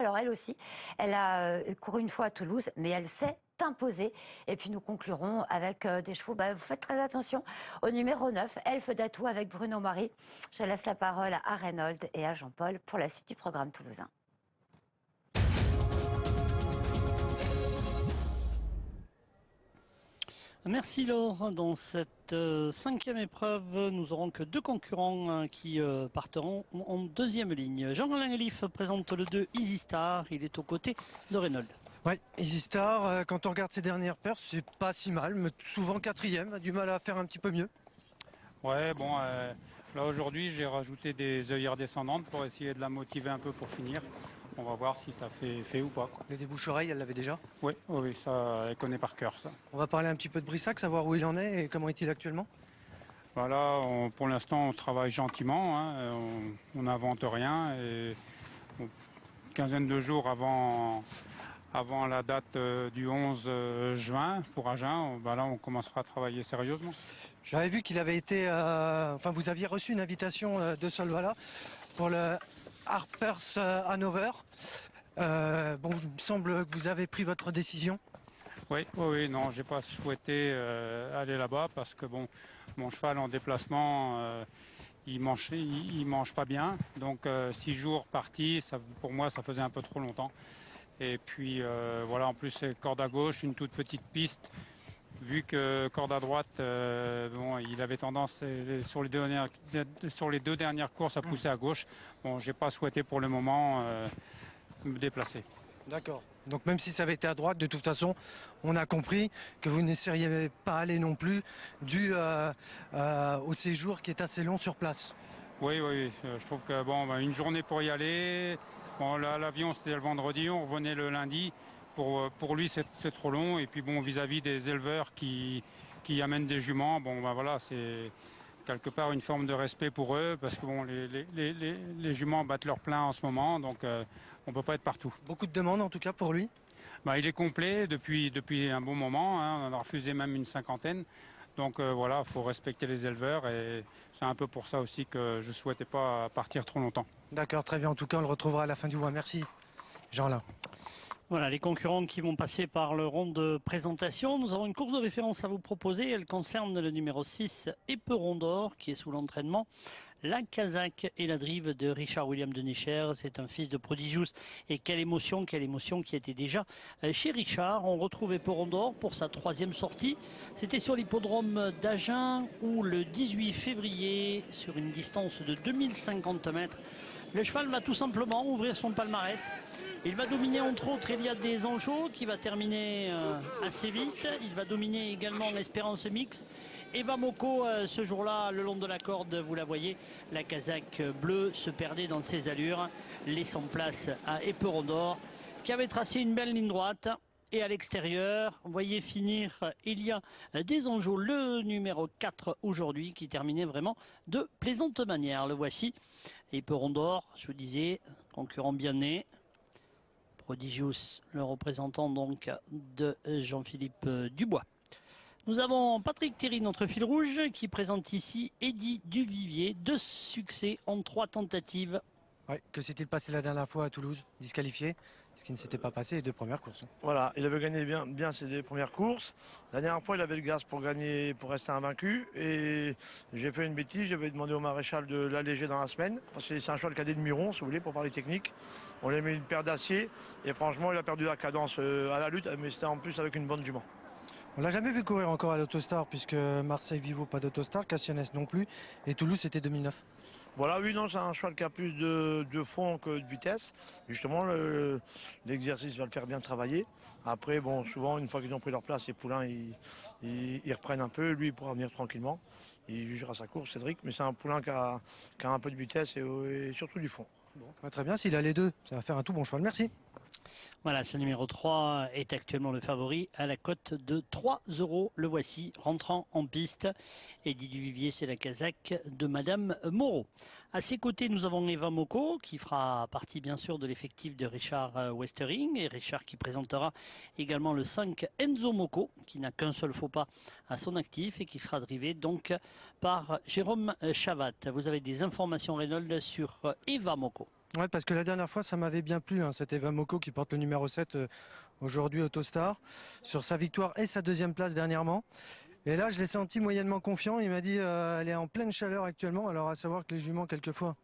Alors elle aussi, elle a couru une fois à Toulouse, mais elle s'est imposée. Et puis nous conclurons avec des chevaux. Vous faites très attention au numéro 9, Elfe d'Atout avec Bruno Marie. Je laisse la parole à Reynold et à Jean-Paul pour la suite du programme toulousain. Merci Laure. Dans cette cinquième épreuve, nous aurons que deux concurrents qui partiront en deuxième ligne. Jean-Alain Elif présente le 2 Easy Star. Il est aux côtés de Reynold. Oui, Easy Star, quand on regarde ses dernières pertes, c'est pas si mal, mais souvent quatrième, a du mal à faire un petit peu mieux. Ouais, bon, là aujourd'hui j'ai rajouté des œillères descendantes pour essayer de la motiver un peu pour finir. On va voir si ça fait ou pas, quoi. Les débouches-oreilles, elle l'avait déjà? Oui, oui, ça, elle connaît par cœur ça. On va parler un petit peu de Brissac, savoir où il en est et comment est-il actuellement? Voilà, pour l'instant on travaille gentiment, hein, on n'invente rien et une quinzaine de jours avant la date du 11 juin pour Agen, là on commencera à travailler sérieusement. J'avais vu qu'il avait été, vous aviez reçu une invitation de Solvala pour le Harper's Hanover. Il me semble que vous avez pris votre décision. Oui, non, j'ai pas souhaité aller là-bas parce que bon, mon cheval en déplacement, il mange pas bien. Donc 6 jours partis, pour moi, ça faisait un peu trop longtemps. Et puis voilà, en plus c'est corde à gauche, une toute petite piste. Vu que corde à droite, il avait tendance sur les deux dernières courses à pousser à gauche. Bon, j'ai pas souhaité pour le moment me déplacer. D'accord. Donc même si ça avait été à droite, de toute façon, on a compris que vous ne seriez pas allé non plus dû au séjour qui est assez long sur place. Oui, je trouve que une journée pour y aller. Bon, l'avion c'était le vendredi, on revenait le lundi. Pour lui, c'est trop long. Et puis vis-à-vis des éleveurs qui amènent des juments, voilà, c'est quelque part une forme de respect pour eux parce que les juments battent leur plein en ce moment, donc on peut pas être partout. Beaucoup de demandes en tout cas pour lui. Il est complet depuis un bon moment. Hein, on en a refusé même une cinquantaine. Donc voilà, il faut respecter les éleveurs et c'est un peu pour ça aussi que je souhaitais pas partir trop longtemps. D'accord, très bien. En tout cas, on le retrouvera à la fin du mois. Merci, Jean-Alain. Voilà, les concurrents qui vont passer par le rond de présentation. Nous avons une course de référence à vous proposer. Elle concerne le numéro 6, Éperon d'Or, qui est sous l'entraînement. La Kazakh et la drive de Richard William de Necher. C'est un fils de Prodigious. Et quelle émotion qui était déjà chez Richard. On retrouve Éperon d'Or pour sa troisième sortie. C'était sur l'hippodrome d'Agen où le 18 février, sur une distance de 2050 mètres, le cheval va tout simplement ouvrir son palmarès. Il va dominer entre autres Eliade des Anjos qui va terminer assez vite. Il va dominer également l'Espérance Mix. Eva Moko ce jour-là le long de la corde, vous la voyez, la Kazakh bleue se perdait dans ses allures, laissant place à Éperon d'Or qui avait tracé une belle ligne droite. Et à l'extérieur, vous voyez finir Elia des Anjos, le numéro 4 aujourd'hui, qui terminait vraiment de plaisante manière. Le voici, Éperon d'Or, je vous disais, concurrent bien né. Prodigious, le représentant donc de Jean-Philippe Dubois. Nous avons Patrick Thierry, notre fil rouge, qui présente ici Eddy Duvivier. 2 succès en 3 tentatives. Ouais, que s'est-il passé la dernière fois à Toulouse? Disqualifié, ce qui ne s'était pas passé les 2 premières courses. Voilà, il avait gagné bien ses 2 premières courses. La dernière fois, il avait le gaz pour gagner, pour rester invaincu. Et j'ai fait une bêtise, j'avais demandé au maréchal de l'alléger dans la semaine. Parce que c'est un cheval cadet de Muron, si vous voulez, pour parler technique. On lui a mis une paire d'acier. Et franchement, il a perdu la cadence à la lutte, mais c'était en plus avec une bonne jument. On l'a jamais vu courir encore à l'Autostar, puisque Marseille Vivo pas d'Autostar, Cassianès non plus, et Toulouse c'était 2009. Voilà, oui, non, c'est un cheval qui a plus de fond que de vitesse. Justement, l'exercice va le faire bien travailler. Après, souvent, une fois qu'ils ont pris leur place, les poulains, ils reprennent un peu. Lui, il pourra venir tranquillement. Il jugera sa course, Cédric. Mais c'est un poulain qui a un peu de vitesse et surtout du fond. Bon, très bien, s'il a les deux, ça va faire un tout bon cheval. Merci. Voilà, ce numéro 3 est actuellement le favori à la cote de 3 €. Le voici, rentrant en piste. Eddy Duvivier, c'est la Kazakh de Madame Moreau. À ses côtés, nous avons Eva Moko, qui fera partie bien sûr de l'effectif de Richard Westering. Et Richard qui présentera également le 5 Enzo Moko, qui n'a qu'un seul faux pas à son actif et qui sera drivé donc par Jérôme Chavat. Vous avez des informations, Reynold, sur Eva Moko? Ouais, parce que la dernière fois, ça m'avait bien plu. Hein. C'était Vamoko qui porte le numéro 7 aujourd'hui Autostar, sur sa victoire et sa deuxième place dernièrement. Et là, je l'ai senti moyennement confiant. Il m'a dit elle est en pleine chaleur actuellement. Alors, à savoir que les juments, quelquefois,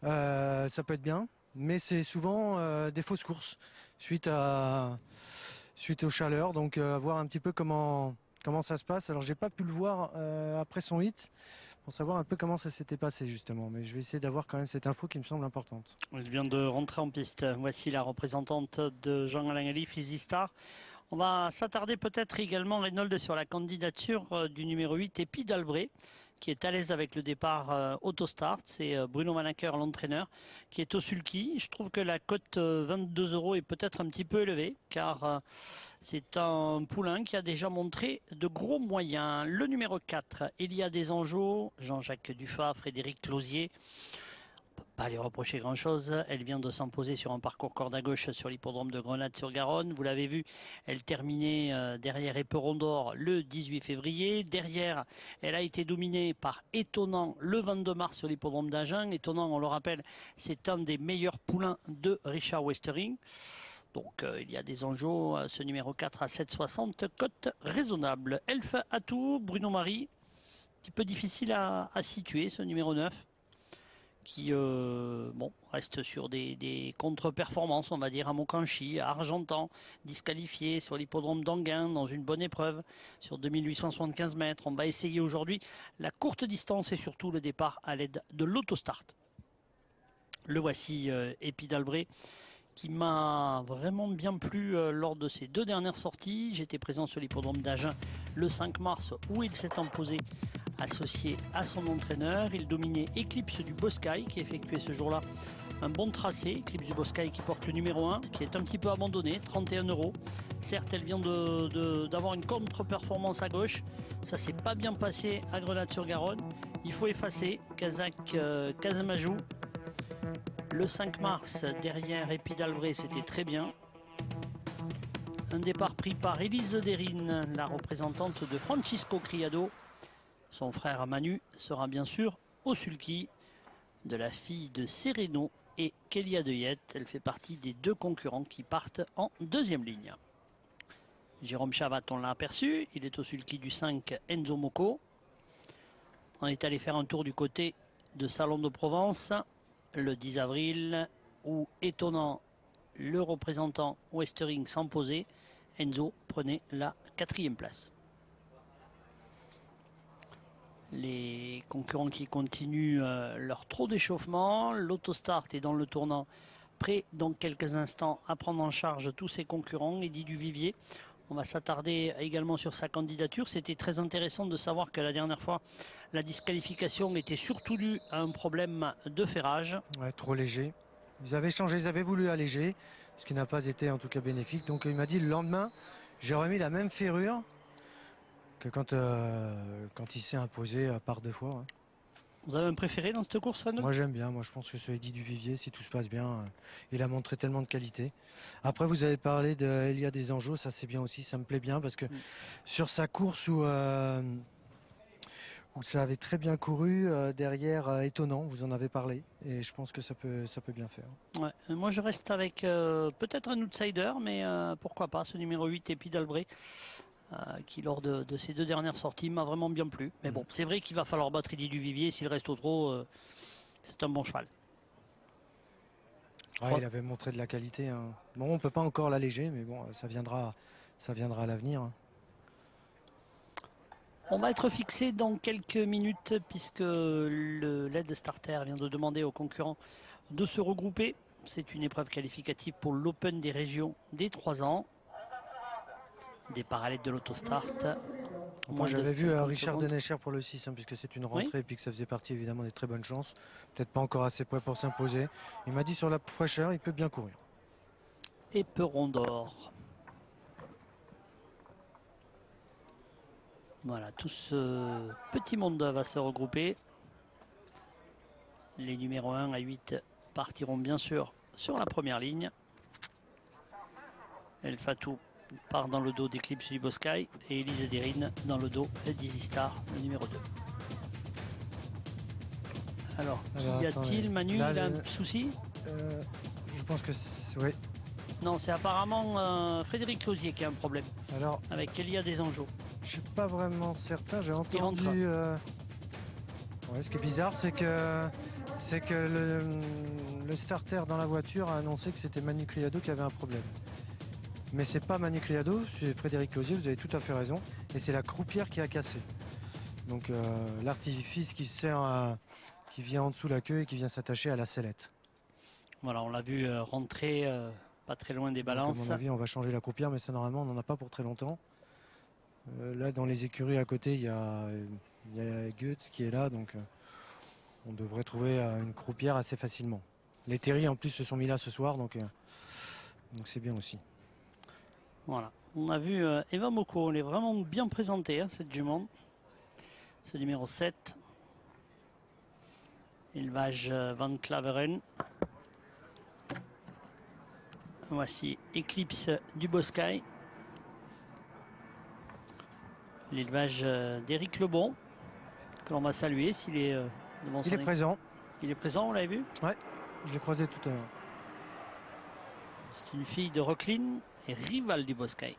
ça peut être bien. Mais c'est souvent des fausses courses suite aux chaleurs. Donc, voir un petit peu comment ça se passe. Alors, j'ai pas pu le voir après son hit pour savoir un peu comment ça s'était passé justement. Mais je vais essayer d'avoir quand même cette info qui me semble importante. Il vient de rentrer en piste. Voici la représentante de Jean-Alain Alif, Easy Star. On va s'attarder peut-être également, Reynolds, sur la candidature du numéro 8, Epi d'Albret, qui est à l'aise avec le départ Autostart. C'est Bruno Manaker, l'entraîneur, qui est au sulky. Je trouve que la cote 22 € est peut-être un petit peu élevée, car c'est un poulain qui a déjà montré de gros moyens. Le numéro 4, Elia des Anjos, Jean-Jacques Dufat, Frédéric Closier. Pas lui reprocher grand chose, elle vient de s'imposer sur un parcours corde à gauche sur l'hippodrome de Grenade-sur-Garonne. Vous l'avez vu, elle terminait derrière Éperon d'Or le 18 février. Derrière, elle a été dominée par Étonnant le 22 mars sur l'hippodrome d'Agen. Étonnant, on le rappelle, c'est un des meilleurs poulains de Richard Westering. Donc il y a des enjeux, ce numéro 4 à 7,60, cote raisonnable. Elf Atout, Bruno Marie, un petit peu difficile à situer ce numéro 9. Qui reste sur des contre-performances, on va dire, à Mokanchi, à Argentan, disqualifié sur l'hippodrome d'Anguin dans une bonne épreuve sur 2875 mètres. On va essayer aujourd'hui la courte distance et surtout le départ à l'aide de l'autostart. Le voici, Epi d'Albret, qui m'a vraiment bien plu lors de ses 2 dernières sorties. J'étais présent sur l'hippodrome d'Agen le 5 mars où il s'est imposé associé à son entraîneur. Il dominait Eclipse du Boscaï qui effectuait ce jour-là un bon tracé. Eclipse du Boscaï qui porte le numéro 1, qui est un petit peu abandonné, 31 €. Certes, elle vient d'avoir une contre-performance à gauche. Ça s'est pas bien passé à Grenade-sur-Garonne. Il faut effacer Casamajou. Le 5 mars, derrière Epi d'Albret, c'était très bien. Un départ pris par Élise Derrine, la représentante de Francisco Criado. Son frère Manu sera bien sûr au sulky de la fille de Sereno et Kélia Deuillette. Elle fait partie des 2 concurrents qui partent en 2e ligne. Jérôme Chavat, on l'a aperçu. Il est au sulky du 5 Enzo Mocco. On est allé faire un tour du côté de Salon de Provence le 10 avril où, étonnant, le représentant Westering s'imposait. Enzo prenait la 4e place. Les concurrents qui continuent leur trot d'échauffement. L'autostart est dans le tournant, prêt dans quelques instants à prendre en charge tous ses concurrents. Eddy Duvivier, on va s'attarder également sur sa candidature. C'était très intéressant de savoir que la dernière fois, la disqualification était surtout due à un problème de ferrage. Ouais, trop léger. Ils avaient changé, ils avaient voulu alléger, ce qui n'a pas été en tout cas bénéfique. Donc il m'a dit le lendemain, j'ai remis la même ferrure que quand il s'est imposé par 2 fois. Hein. Vous avez un préféré dans cette course, Renaud? Moi j'aime bien, moi je pense que c'est Eddy Duvivier, si tout se passe bien, il a montré tellement de qualité. Après vous avez parlé d'Elia des Anjos, ça c'est bien aussi, ça me plaît bien parce que sur sa course où ça avait très bien couru, derrière Étonnant, vous en avez parlé, et je pense que ça peut bien faire. Ouais, moi je reste avec peut-être un outsider, mais pourquoi pas, ce numéro 8, Epi d'Albret. Qui lors de ces 2 dernières sorties m'a vraiment bien plu. Mais bon, c'est vrai qu'il va falloir battre Eddy Duvivier. S'il reste au trot, c'est un bon cheval. Ouais, il avait montré de la qualité. Hein. Bon, on ne peut pas encore l'alléger, mais bon, ça viendra à l'avenir. Hein. On va être fixé dans quelques minutes puisque le LED Starter vient de demander aux concurrents de se regrouper. C'est une épreuve qualificative pour l'Open des régions des 3 ans. Départ à l'aide de l'autostart. Moi j'avais vu Richard Denecher pour le 6, hein, puisque c'est une rentrée et puis que ça faisait partie évidemment des très bonnes chances. Peut-être pas encore assez près pour s'imposer. Il m'a dit sur la fraîcheur, il peut bien courir. Éperon d'Or. Voilà, tout ce petit monde va se regrouper. Les numéros 1 à 8 partiront bien sûr sur la première ligne. El Fatou part dans le dos d'Eclipse du Boscaï et Élise Derrine dans le dos d'Easy Star, le numéro 2. Alors, qu'y a-t-il, Manu? Il a un souci? Je pense que oui. Non, c'est apparemment Frédéric Closier qui a un problème. Alors, avec Elia Desangeaux. je suis pas vraiment certain. J'ai Il rentre. entendu. Ouais, ce qui est bizarre, c'est que le starter dans la voiture a annoncé que c'était Manu Criado qui avait un problème. Mais c'est pas Manu Criado, c'est Frédéric Closier. Vous avez tout à fait raison. Et c'est la croupière qui a cassé. Donc l'artifice qui vient en dessous de la queue et qui vient s'attacher à la sellette. Voilà, on l'a vu rentrer pas très loin des balances. Donc, à mon avis, on va changer la croupière, mais ça normalement, on n'en a pas pour très longtemps. Là, dans les écuries à côté, il y a Goethe qui est là, donc on devrait trouver une croupière assez facilement. Les Terry en plus se sont mis là ce soir, donc c'est bien aussi. Voilà, on a vu Eva Moko, elle est vraiment bien présentée, hein, cette jument. Ce numéro 7. Élevage Van Claveren. Voici Eclipse du Boscaï. L'élevage d'Éric Lebon, que l'on va saluer s'il est devant son Il est présent. Il est présent, vous l'avez vu? Ouais, je l'ai croisé tout à l'heure. C'est une fille de Rocklin et rivale du Boscaï.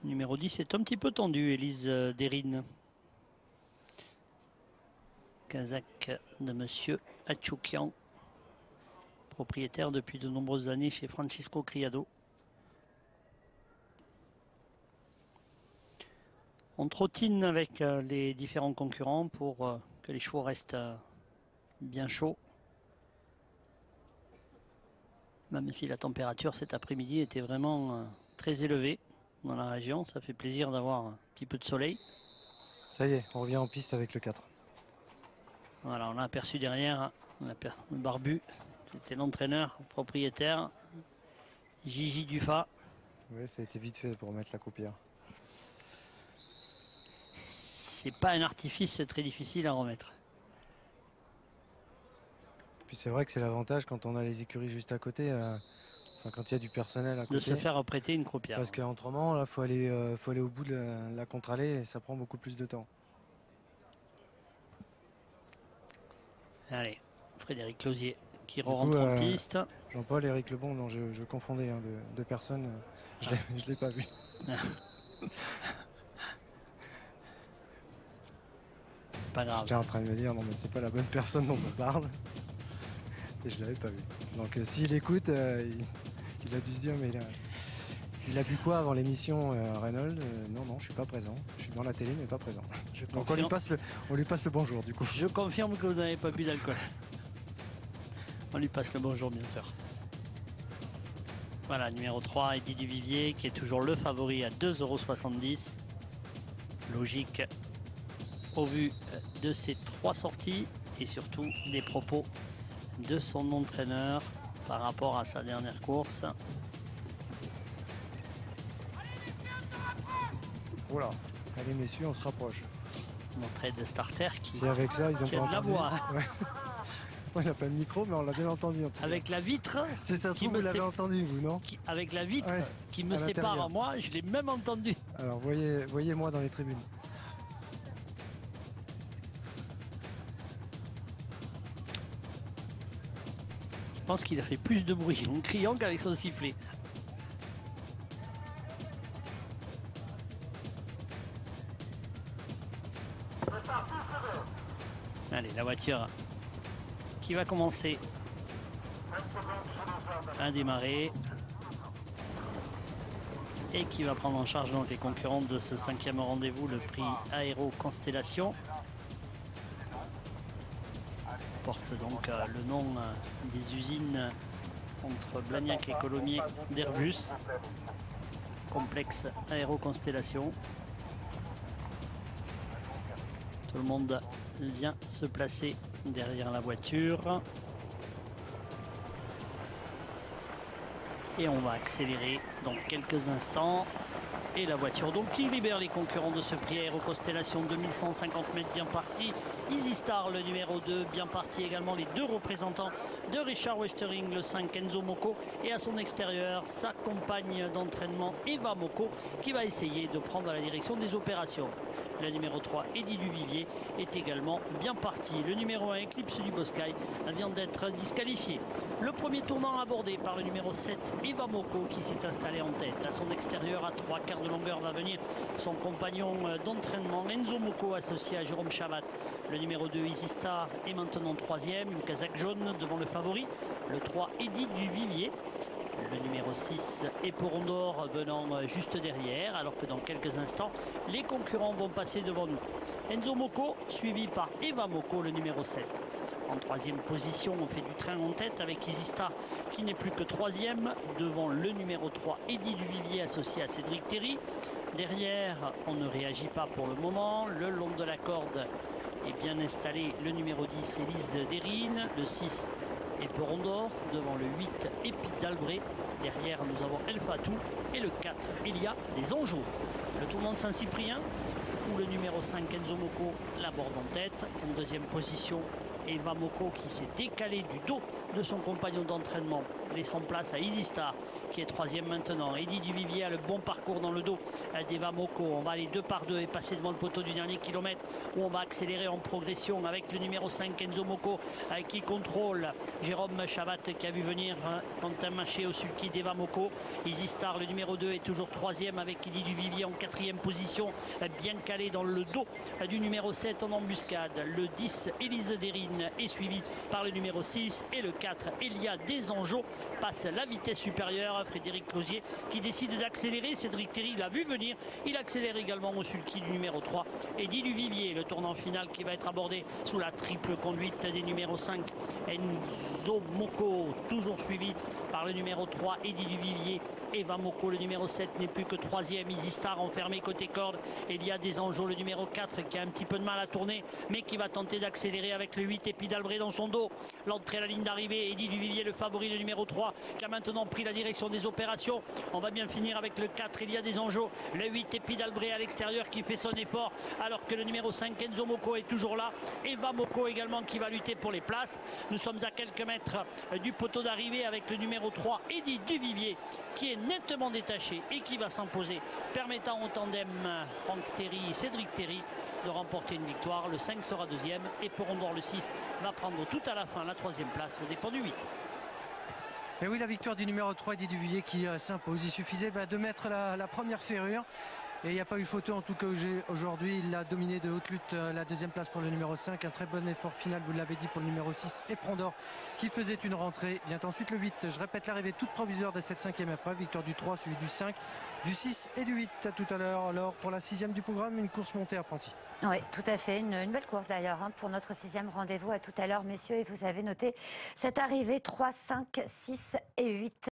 Numéro 10 est un petit peu tendu, Élise Derine. Kazakh de Monsieur Atchoukian, propriétaire depuis de nombreuses années chez Francisco Criado. On trottine avec les différents concurrents pour que les chevaux restent bien chauds. Même si la température cet après-midi était vraiment très élevée dans la région, ça fait plaisir d'avoir un petit peu de soleil. Ça y est, on revient en piste avec le 4. Voilà, on l'a aperçu derrière, le barbu, c'était l'entraîneur propriétaire, Gigi Dufat. Oui, ça a été vite fait pour mettre la croupière. C'est pas un artifice, c'est très difficile à remettre. Puis c'est vrai que c'est l'avantage quand on a les écuries juste à côté, enfin, quand il y a du personnel à côté. De se faire prêter une croupière. Parce qu'autrement, il faut aller au bout de la contre-allée et ça prend beaucoup plus de temps. Allez, Frédéric Closier qui rentre en piste. Jean-Paul, Éric Lebon, non, je confondais de personnes. Je ne l'ai pas vu. Pas grave. J'étais en train de me dire, non mais c'est pas la bonne personne dont on parle. Et je l'avais pas vu. Donc s'il écoute, il a dû se dire, mais il a vu quoi avant l'émission Reynolds? Non, je suis pas présent. Je suis dans la télé mais pas présent. Donc on lui passe le bonjour du coup. Je confirme que vous n'avez pas bu d'alcool. On lui passe le bonjour bien sûr. Voilà, numéro 3, Eddy Duvivier qui est toujours le favori à 2,70 €. Logique au vu de ses 3 sorties et surtout des propos de son entraîneur par rapport à sa dernière course. Voilà, allez messieurs, on se rapproche. L'entrée de starter qui c'est avec ça, ils ont pas de la entendu. voix. Ouais. Il n'a pas le micro, mais on l'a bien entendu. Avec la vitre. C'est ça, vous l'avez entendu, vous, non? Avec la vitre ouais, qui me sépare, moi, je l'ai même entendu. Alors, voyez-moi dans les tribunes. Je pense qu'il a fait plus de bruit en criant qu'avec son sifflet. Allez, la voiture qui va commencer à démarrer et qui va prendre en charge donc les concurrents de ce 5e rendez-vous, le prix Aéro Constellation. Porte donc le nom des usines entre Blagnac et Colomiers d'Airbus, complexe Aéro Constellation. Tout le monde vient se placer derrière la voiture. Et on va accélérer dans quelques instants. Et la voiture donc qui libère les concurrents de ce prix Aéroconstellation, 2150 mètres bien parti. Easy Star, le numéro 2, bien parti également les deux représentants de Richard Westering, le 5 Enzo Mocco, et à son extérieur sa compagne d'entraînement Eva Mocco qui va essayer de prendre la direction des opérations. Le numéro 3 Eddie Duvivier est également bien parti. Le numéro 1 Eclipse du Boscaï vient d'être disqualifié. Le premier tournant abordé par le numéro 7 Eva Mocco qui s'est installé en tête. À son extérieur, à 3 quarts de longueur, va venir son compagnon d'entraînement Enzo Mocco associé à Jérôme Chavat. Le numéro 2 Easy Star est maintenant troisième, une casaque jaune devant le favori. Le 3 Eddie Duvivier. Le numéro 6 Eporondor venant juste derrière, alors que dans quelques instants, les concurrents vont passer devant nous. Enzo Mocco suivi par Eva Mocco, le numéro 7. En troisième position, on fait du train en tête avec Easy Star qui n'est plus que troisième devant le numéro 3 Eddie Duvivier associé à Cédric Terry. Derrière, on ne réagit pas pour le moment. Le long de la corde est bien installé le numéro 10 Élise Derrine, le 6 Eporondor, devant le 8 Épi d'Albret. Derrière, nous avons El Fatou et le 4 Elia des Anjou. Le tournant de Saint-Cyprien où le numéro 5 Enzo Mocco l'aborde en tête. En deuxième position, Eva Mocco qui s'est décalé du dos de son compagnon d'entraînement, laissant place à Easy Star qui est troisième maintenant. Eddie Duvivier a le bon parcours dans le dos d'Eva Mocco. On va aller 2 par 2 et passer devant le poteau du dernier kilomètre où on va accélérer en progression avec le numéro 5 Enzo Mocco qui contrôle Jérôme Chavat qui a vu venir Quentin Maché au sulky d'Eva Mocco. Easy Star, le numéro 2, est toujours troisième avec Eddie Duvivier en quatrième position, bien calé dans le dos du numéro 7 en embuscade. Le 10 Élise Derrine est suivi par le numéro 6 et le 4 Elia Desangeaux passe la vitesse supérieure. Frédéric Closier qui décide d'accélérer. Cédric Terry l'a vu venir. Il accélère également au sulky du numéro 3. Eddie Duvivier, le tournant final qui va être abordé sous la triple conduite des numéros 5 Enzo Mocco, toujours suivi par le numéro 3 Eddie Duvivier. Eva Mocco, le numéro 7, n'est plus que troisième. Easy Star enfermé côté corde. Il y a des enjeux, le numéro 4 qui a un petit peu de mal à tourner mais qui va tenter d'accélérer avec le 8 Épi d'Albret dans son dos. L'entrée à la ligne d'arrivée, Eddie Duvivier, le favori, le numéro 3 qui a maintenant pris la direction des opérations. On va bien finir avec le 4, il y a des enjeux. Le 8 Épi d'Albret à l'extérieur qui fait son effort alors que le numéro 5 Enzo Mocco est toujours là. Eva Mocco également qui va lutter pour les places. Nous sommes à quelques mètres du poteau d'arrivée avec le numéro 3 Eddie Duvivier qui est nettement détaché et qui va s'imposer, permettant au tandem Franck Terry et Cédric Terry de remporter une victoire. Le 5 sera deuxième et Porondor, le 6, va prendre tout à la fin la troisième place au dépens du 8. Et oui, la victoire du numéro 3 Eddie Duvivier qui s'impose. Il suffisait de mettre la première ferrure. Et il n'y a pas eu photo en tout cas aujourd'hui. Il a dominé de haute lutte la deuxième place pour le numéro 5. Un très bon effort final, vous l'avez dit, pour le numéro 6 Eporondor qui faisait une rentrée. Vient ensuite le 8. Je répète l'arrivée toute provisoire de cette cinquième épreuve. Victoire du 3, celui du 5, du 6 et du 8 à tout à l'heure. Alors pour la sixième du programme, une course montée apprentie. Oui, tout à fait. Une belle course d'ailleurs pour notre sixième rendez-vous. À tout à l'heure, messieurs. Et vous avez noté cette arrivée 3, 5, 6 et 8.